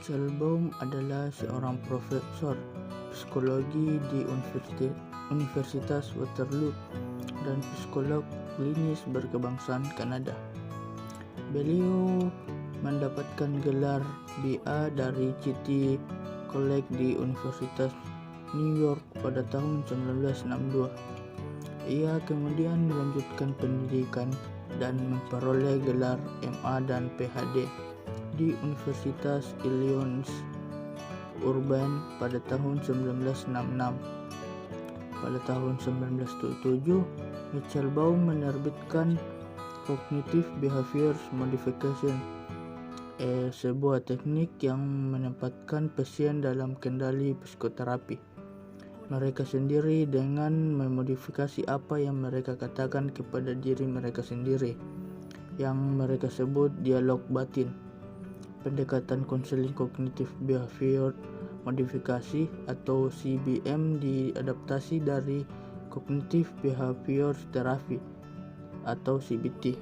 Michael Baum adalah seorang profesor psikologi di Universitas Waterloo dan psikolog klinis berkebangsaan Kanada. Beliau mendapatkan gelar BA dari City College di Universitas New York pada tahun 1962. Ia kemudian melanjutkan pendidikan dan memperoleh gelar MA dan PhD di Universitas Illinois Urbana pada tahun 1966. Pada tahun 1977, Michael Baum menerbitkan Cognitive Behavior Modification, sebuah teknik yang menempatkan pasien dalam kendali psikoterapi mereka sendiri dengan memodifikasi apa yang mereka katakan kepada diri mereka sendiri, yang mereka sebut dialog batin. Pendekatan konseling kognitif behavior modifikasi atau CBM diadaptasi dari Cognitive Behavior Therapy atau CBT.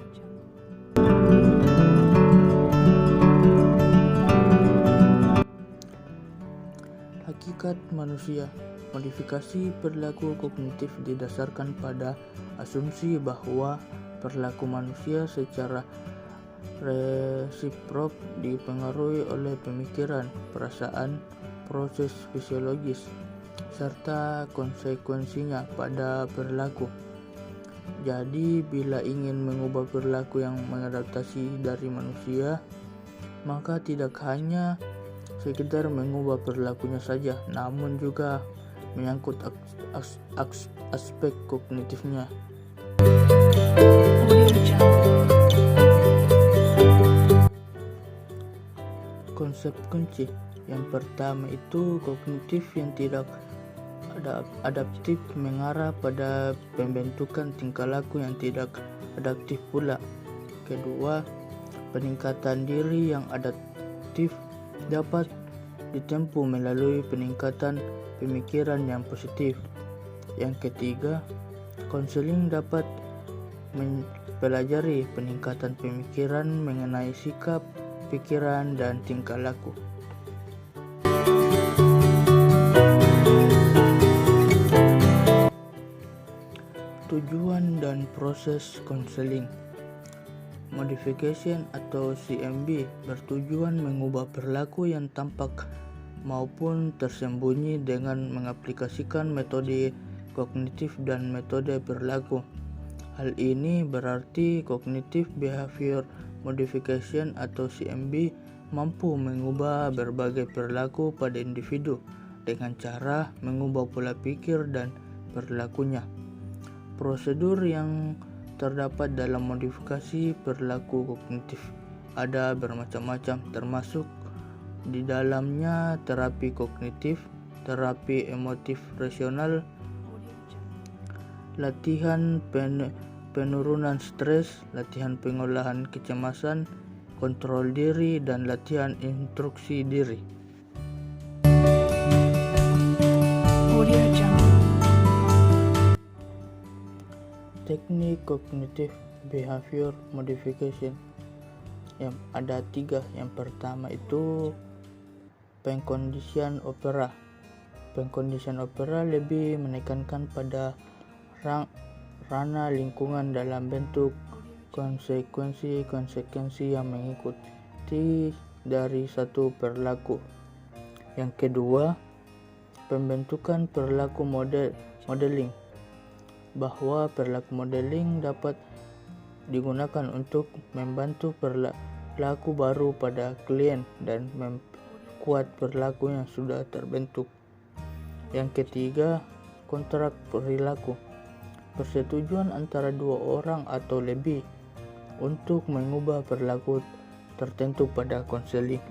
Hakikat manusia. Modifikasi perilaku kognitif didasarkan pada asumsi bahwa perilaku manusia secara resiprok dipengaruhi oleh pemikiran, perasaan, proses fisiologis, serta konsekuensinya pada perilaku. Jadi, bila ingin mengubah perilaku yang mengadaptasi dari manusia, maka tidak hanya sekedar mengubah perilakunya saja, namun juga menyangkut aspek kognitifnya. Konsep kunci yang pertama itu kognitif yang tidak adaptif mengarah pada pembentukan tingkah laku yang tidak adaptif pula. Kedua, peningkatan diri yang adaptif dapat ditempuh melalui peningkatan pemikiran yang positif. Yang ketiga, konseling dapat mempelajari peningkatan pemikiran mengenai sikap, pikiran, dan tingkah laku. Tujuan dan proses konseling. Modification atau CMB bertujuan mengubah perilaku yang tampak maupun tersembunyi dengan mengaplikasikan metode kognitif dan metode perilaku. Hal ini berarti Cognitive Behavior Modification atau CMB mampu mengubah berbagai perilaku pada individu dengan cara mengubah pola pikir dan perilakunya. Prosedur yang terdapat dalam modifikasi perilaku kognitif ada bermacam-macam, termasuk di dalamnya terapi kognitif, terapi emotif rasional, latihan penurunan stres, latihan pengolahan kecemasan, kontrol diri, dan latihan instruksi diri. Teknik Cognitive Behavior Modification yang ada 3. Yang pertama itu pengkondisian opera. Pengkondisian opera lebih menekankan pada ranah lingkungan dalam bentuk konsekuensi yang mengikuti dari satu perilaku. Yang kedua, pembentukan perilaku modeling, bahwa perilaku modeling dapat digunakan untuk membantu perilaku baru pada klien dan memperkuat perilaku yang sudah terbentuk. Yang ketiga, kontrak perilaku, persetujuan antara 2 orang atau lebih untuk mengubah perilaku tertentu pada konseling.